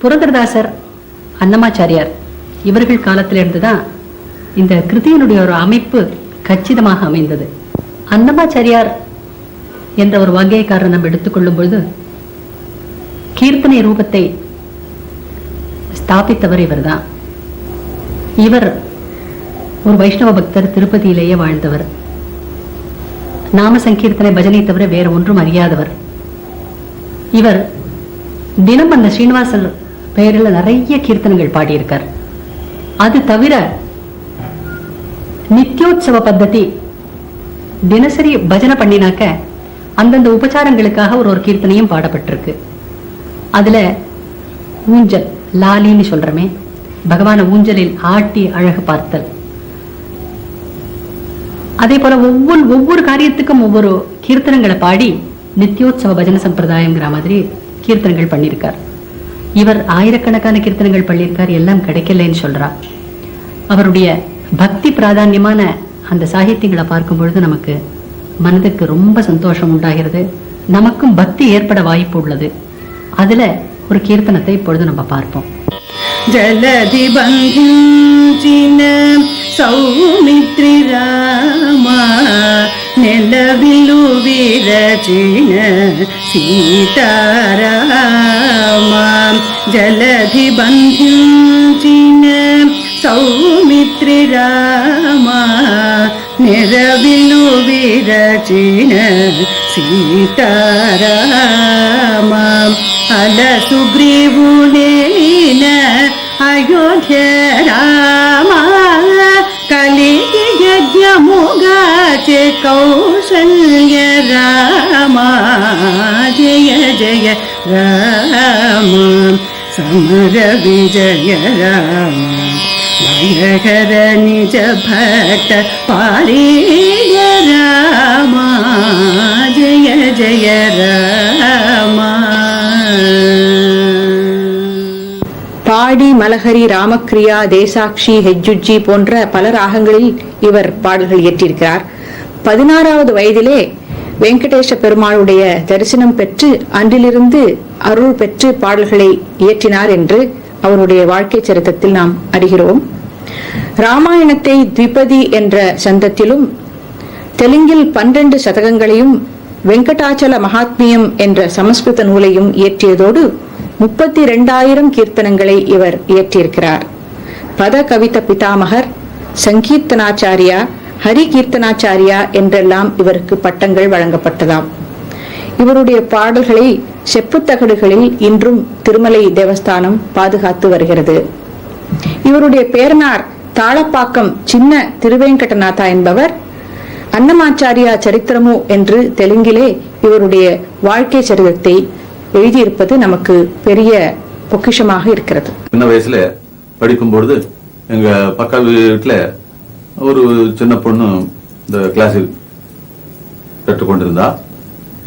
புரந்தரதாசர், அன்னமாச்சாரியார் இவர்கள் காலத்திலிருந்து தான் இந்த கிருதியினுடைய ஒரு அமைப்பு கச்சிதமாக அமைந்தது. அன்னமாச்சாரியார் என்ற ஒரு வகையக்காரர் நம்ம எடுத்துக்கொள்ளும் பொழுது கீர்த்தனை ரூபத்தை ஸ்தாபித்தவர் இவர்தான். இவர் ஒரு வைஷ்ணவ பக்தர், திருப்பதியிலேயே வாழ்ந்தவர். நாம சங்கீர்த்தனை பஜனை தவிர வேற ஒன்றும் அறியாதவர். இவர் தினம் அந்த ஸ்ரீனிவாசர் பெயரில் நிறைய கீர்த்தனைகள் பாடியிருக்கார். அது தவிர நித்யோத்சவ பத்ததி, தினசரி பஜனை பண்ணினாக்க அந்தந்த உபச்சாரங்களுக்காக ஒரு கீர்த்தனையும் பாடப்பட்டிருக்கு. அதுல ஊஞ்சல், லாலின்னு சொல்றமே, பகவான ஊஞ்சலில் ஆட்டி அழகு பார்த்தல், அதே போல ஒவ்வொரு காரியத்துக்கும் ஒவ்வொரு கீர்த்தனங்களை பாடி நித்யோத்சவ பஜன சம்பிரதாயம்ங்கிற மாதிரி கீர்த்தனங்கள் பண்ணியிருக்கார். இவர் ஆயிரக்கணக்கான கீர்த்தனங்கள் பண்ணியிருக்கார், எல்லாம் கிடைக்கலன்னு சொல்றா. அவருடைய பக்தி பிராதான்யமான அந்த சாகித்யங்களை பார்க்கும் பொழுது நமக்கு மனதுக்கு ரொம்ப சந்தோஷம் உண்டாகிறது. நமக்கும் பக்தி ஏற்பட வாய்ப்பு உள்ளது. அதுல ஒரு கீர்த்தனத்தை இப்பொழுது நம்ம பார்ப்போம். ஜலதி பந்தின சௌமித்ரி ராமா நெலவிலு விரச்சின சீதாராமா. ஜலதி பந்தின சௌமித்ரி ராமா நெலவிலு விரச்சின சீதாராமா. அல சுக்ரீவுனேன அயோத்திய ராமா கலிகி யஜ்ஞமுகாச்சே கௌசல்ய ராமா. ஜய ஜய ராಮ ಸಮರ ವಿಜಯ ರಾಮ. ಭಯಕರ ನಿಜ ಭಕ್ತ ಪಾರಿಯ ರಾಮ. ಜಯ ಜಯ ರಾಮ. பாடி மலஹரி, ராமக்ரியா, தேசாக்ஷி, ஹெஜ்ஜுஜி போன்ற பல ராகங்களில் இவர் பாடல்கள் இயற்றியிருக்கிறார். 16வது வயதிலே வெங்கடேஷ பெருமாளுடைய தரிசனம் பெற்று அன்றிலிருந்து அருள் பெற்று பாடல்களை இயற்றினார் என்று அவருடைய வாழ்க்கை சரித்திரத்தில் நாம் அறிகிறோம். ராமாயணத்தை த்விபதி என்ற சந்தத்திலும், தெலுங்கில் 12 சதகங்களையும், வெங்கடாச்சல மகாத்மியம் என்ற சமஸ்கிருத நூலையும் இயற்றியதோடு 32,000 கீர்த்தனங்களை இவர் இயற்றியிருக்கிறார். பத கவித பிதாமகர், சங்கீர்த்தனாச்சாரியா, ஹரி கீர்த்தனாச்சாரியா என்றெல்லாம் இவருக்கு பட்டங்கள் வழங்கப்பட்டதாம். இவருடைய பாடல்களை செப்புத்தகடுகளில் இன்றும் திருமலை தேவஸ்தானம் பாதுகாத்து வருகிறது. இவருடைய பேரனார் தாளப்பாக்கம் சின்ன திருவேங்கடநாதா என்பவர் அன்னமாச்சாரியா சரித்திரமு என்று தெலுங்கிலே இவருடைய வாழ்க்கை சரித்திரத்தை எழுதியிருப்பது நமக்கு பெரிய பொக்கிஷமாக இருக்கிறது. சின்ன வயசுல படிக்கும் பொழுது எங்க பக்கா வீட்டுல ஒரு சின்ன பொண்ணு இந்த கிளாஸில் கற்றுக்கொண்டிருந்தா.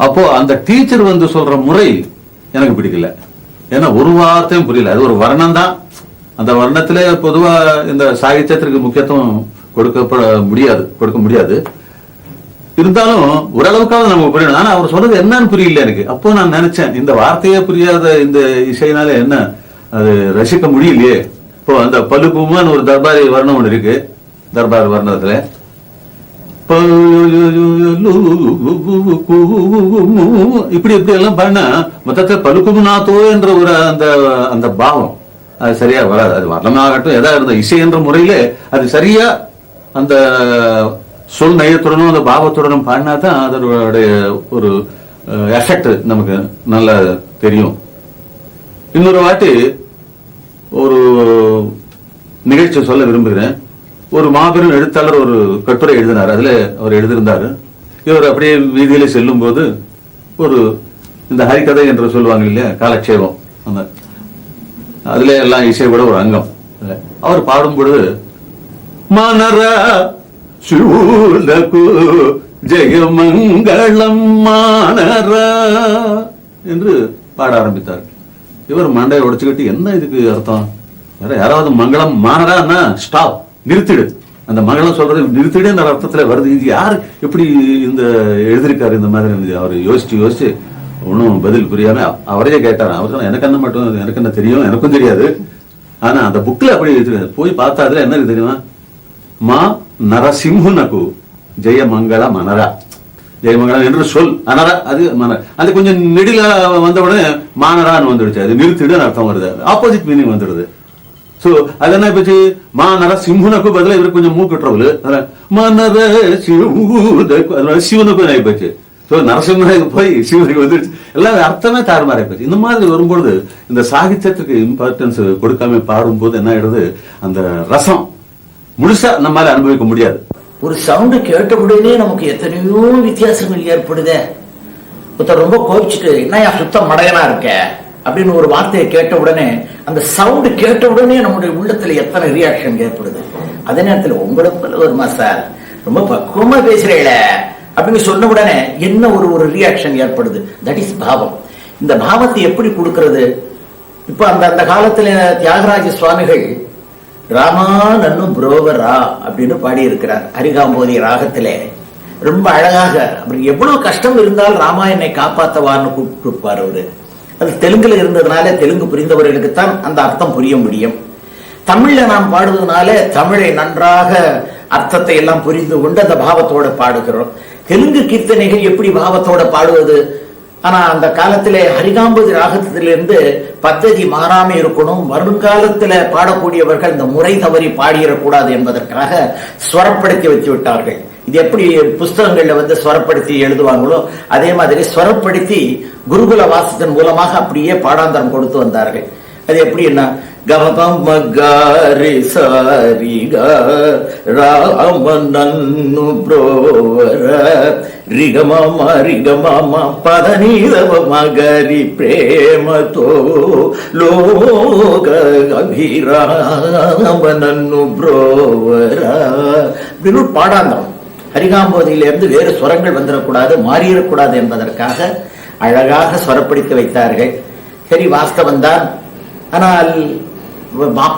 அப்போ அந்த டீச்சர் வந்து சொல்ற முறை எனக்கு பிடிக்கல. ஏன்னா ஒரு வார்த்தையும் புரியல. அது ஒரு வர்ணம் தான். அந்த வர்ணத்துல பொதுவா இந்த சாகித்யத்திற்கு முக்கியத்துவம் கொடுக்க முடியாது. இருந்தாலும் ஓரளவுக்காவது நமக்கு புரியணும். ஆனா அவர் சொன்னது என்னன்னு புரியல எனக்கு. அப்போ நான் நினைச்சேன், இந்த வார்த்தையே புரியாத இந்த இசையினால என்ன அது ரசிக்க முடியலையே. இப்போ அந்த பலுக்குமான்னு ஒரு தர்பாரி வர்ணம் ஒன்று இருக்கு. தர்பார் வர்ணத்துல இப்படி இப்படி எல்லாம் பண்ணா மொத்தத்துல பலுக்குமுநாத்தோ என்ற ஒரு அந்த பாவம் அது சரியா வராது. அது வர்ணமாகட்டும் எதா இருந்த இசை என்ற முறையில அது சரியா அந்த சொல் நயத்துடனும் அந்த பாவத்துடனும் பாடினாதான் அதனுடைய ஒரு எஃபெக்ட் நமக்கு நல்லா தெரியும். இன்னொரு வாட்டி ஒரு நிகழ்ச்சி சொல்ல விரும்புகிறேன். ஒரு மாபெரும் எழுத்தாளர் ஒரு கட்டுரை எழுதினார். அதுல அவர் எழுதியிருந்தாரு, இவர் அப்படியே வீதியில செல்லும் போது ஒரு இந்த ஹரிகதை என்று சொல்லுவாங்க இல்லையா, காலக்ஷேபம், அந்த அதுல எல்லாம் இசையோட ஒரு அங்கம். அவர் பாடும் பொழுது மனரா சூலகு ஜெயமங்களம் மானரா என்று பாட ஆரம்பித்தார். இவர் மண்டையை உடைச்சுக்கிட்டு, என்ன இதுக்கு அர்த்தம், யாராவது மங்களம் மானரான்னா ஸ்டாப், நிறுத்திடு, அந்த மங்களம் சொல்றது நிறுத்திடு என்ற அர்த்தத்துல வருது. இது யாரு எப்படி இந்த எழுதியிருக்காரு இந்த மாதிரி அவர் யோசிச்சு ஒன்னும் பதில் புரியாம அவரையே கேட்டாராம். அவர் சொன்னா எனக்கு என்ன மட்டும், எனக்கு என்ன தெரியும், எனக்கும் தெரியாது. ஆனா அந்த புக்ல அப்படி போய் பார்த்தா அதுல என்ன இருக்கு தெரியுமா? மா நரசிம்ஹுனகு ஜெயமங்கள மனரா, ஜெயமங்கலம் என்று சொல். அனரா அது அது கொஞ்சம் நெடில வந்த உடனே மானரான்னு வந்துடுச்சு. அது நிறுத்திடுன்னு அர்த்தம் வருது, ஆப்போசிட் மீனிங் வந்துடுது. சோ அது என்ன போச்சு, மா நர சிம்ஹுனக்கு பதிலா இவருக்கு கொஞ்சம் மூக்குற்றவரு மனர சிவனுக்கும் ஆகி போச்சு. சோ நரசிம்மனுக்கு போய் சிவனுக்கு வந்துடுச்சு. எல்லாம் அர்த்தமே தாறுமாறி போச்சு. இந்த மாதிரி வரும்பொழுது இந்த சாகித்யத்துக்கு இம்பார்ட்டன்ஸ் கொடுக்காம பாடும்போது என்ன ஆயிடுது, அந்த ரசம் முழுசா நம்மால அனுபவிக்க முடியாது. ஒரு சவுண்டு கேட்ட உடனே நமக்கு எத்தனையோ வித்தியாசங்கள் ஏற்படுதே. ஒருத்தர் ரொம்ப கோபிச்சுட்டு என்னையா சுத்தம் மடையனா இருக்க அப்படின்னு ஒரு வார்த்தையை கேட்ட உடனே, அந்த சவுண்டு கேட்ட உடனே நம்முடைய உள்ளத்துல எத்தனை ரியாக்ஷன் ஏற்படுது. அதே நேரத்தில் உங்களுக்கு வருமா சார் ரொம்ப பக்குவமா பேசுறீங்கள அப்படின்னு சொன்ன உடனே என்ன ஒரு ரியாக்ஷன் ஏற்படுது. தட் இஸ் பாவம். இந்த பாவத்தை எப்படி கொடுக்கிறது? இப்ப அந்த காலத்துல தியாகராஜ சுவாமிகள் ராமா நன்னு புரோவரா அப்படின்னு பாடி இருக்கிறார் அரிகாம்போதி ராகத்திலே. ரொம்ப அழகாக அவருக்கு எவ்வளவு கஷ்டம் இருந்தால் ராமா என்னை காப்பாத்தவான்னு கூப்பிட்டுருப்பார் அவரு. அது தெலுங்குல இருந்ததுனால தெலுங்கு புரிந்தவர்களுக்குத்தான் அந்த அர்த்தம் புரிய முடியும். தமிழ்ல நாம் பாடுவதனால தமிழை நன்றாக அர்த்தத்தை எல்லாம் புரிந்து கொண்டு அந்த பாவத்தோட பாடுகிறோம். தெலுங்கு கீர்த்தனைகள் எப்படி பாவத்தோட பாடுவது? ஆனா அந்த காலத்திலே ஹரிகாம்பதி ராகத்திலிருந்து பத்ததி மாறாம இருக்கணும். வருங்காலத்துல பாடக்கூடியவர்கள் இந்த முறை தவறி பாடிடக்கூடாது என்பதற்காக ஸ்வரப்படுத்தி வச்சு விட்டார்கள். இது எப்படி புஸ்தகங்கள்ல ஸ்வரப்படுத்தி எழுதுவாங்களோ அதே மாதிரி ஸ்வரப்படுத்தி குருகுல வாசத்தின் மூலமாக அப்படியே பாடாந்தரம் கொடுத்து வந்தார்கள். அது எப்படின்னா கமபம் மகாரி சாரிக ராம நன்னு புரோவர ரிகம ரிகம பதநீதவ மகரி பிரேமதோ லோக அபிராம நன்னு புரோவர அப்படின்னு பாடாந்தரம். ஹரிகாம்போதியிலிருந்து வேறு ஸ்வரங்கள் வந்துடக்கூடாது, மாறிடக்கூடாது என்பதற்காக அழகாக ஸ்வரப்படுத்தி வைத்தார்கள். சரி, வாஸ்தவம் தான். ஆனால்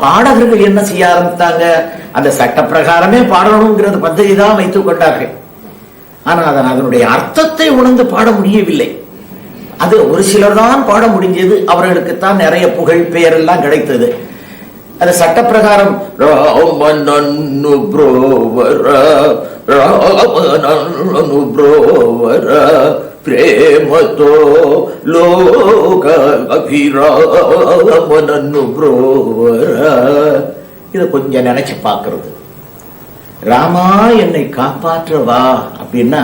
பாடகர்கள் என்ன செய்ய ஆரம்பித்தாங்க, அந்த சட்ட பிரகாரமே பாடணுங்கிறது பദ്ധதி தான் வைத்துக் கொண்டார்கள். ஆனால் அதனுடைய அர்த்தத்தை உணர்ந்து பாட முடியவில்லை. அது ஒரு சிலர் தான் பாட முடிஞ்சது. அவர்களுக்குத்தான் நிறைய புகழ் பெயர் எல்லாம் கிடைத்தது. அது சட்ட பிரகாரம் பிரேமத்தோ லோக அபிராம நன்னு புரோவர. இதை கொஞ்சம் நினைச்சு பார்க்கிறது. ராமா என்னை காப்பாற்றவா அப்படின்னா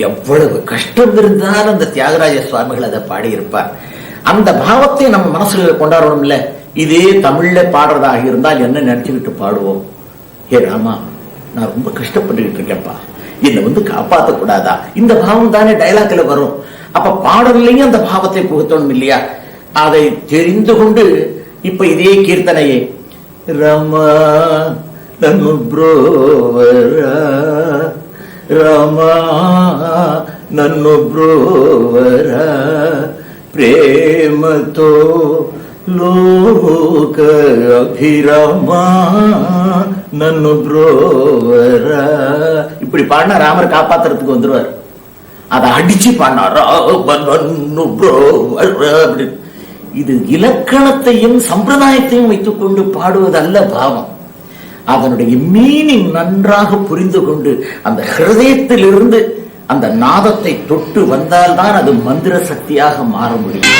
எவ்வளவு கஷ்டம் இருந்தாலும் அந்த தியாகராஜ சுவாமிகள் அதை பாடியிருப்பார். அந்த பாவத்தை நம்ம மனசுல கொண்டாடணும். இல்ல இதே தமிழ்ல பாடுறதாக இருந்தால் என்ன நினைச்சுக்கிட்டு பாடுவோம்? ஏ ராமா, நான் ரொம்ப கஷ்டப்பட்டுக்கிட்டு இருக்கேன்ப்பா, என்னை காப்பாற்ற கூடாதா? இந்த பாவம் தானே டைலாக்ல வரும். அப்ப பாடலையும் அந்த பாவத்தை புகுத்தணும் இல்லையா? அதை தெரிந்து கொண்டு இப்ப இதே கீர்த்தனையே ரமா நன்னு புரோவர ரமா நன்னு புரோவர பிரேமதோ லோக அபிராமா நன்னு புரோவர. இப்படி பாடினா ராமர் காப்பாத்துறதுக்கு வந்துருவார். அதை அடிச்சு பாடினார் நன்னு புரோவர அப்படின்னு. இது இலக்கணத்தையும் சம்பிரதாயத்தையும் வைத்துக் கொண்டு பாடுவதல்ல பாவம். அதனுடைய மீனிங் நன்றாக புரிந்து கொண்டு அந்த ஹிருதயத்திலிருந்து அந்த நாதத்தை தொட்டு வந்தால்தான் அது மந்திர சக்தியாக மாற முடியும்.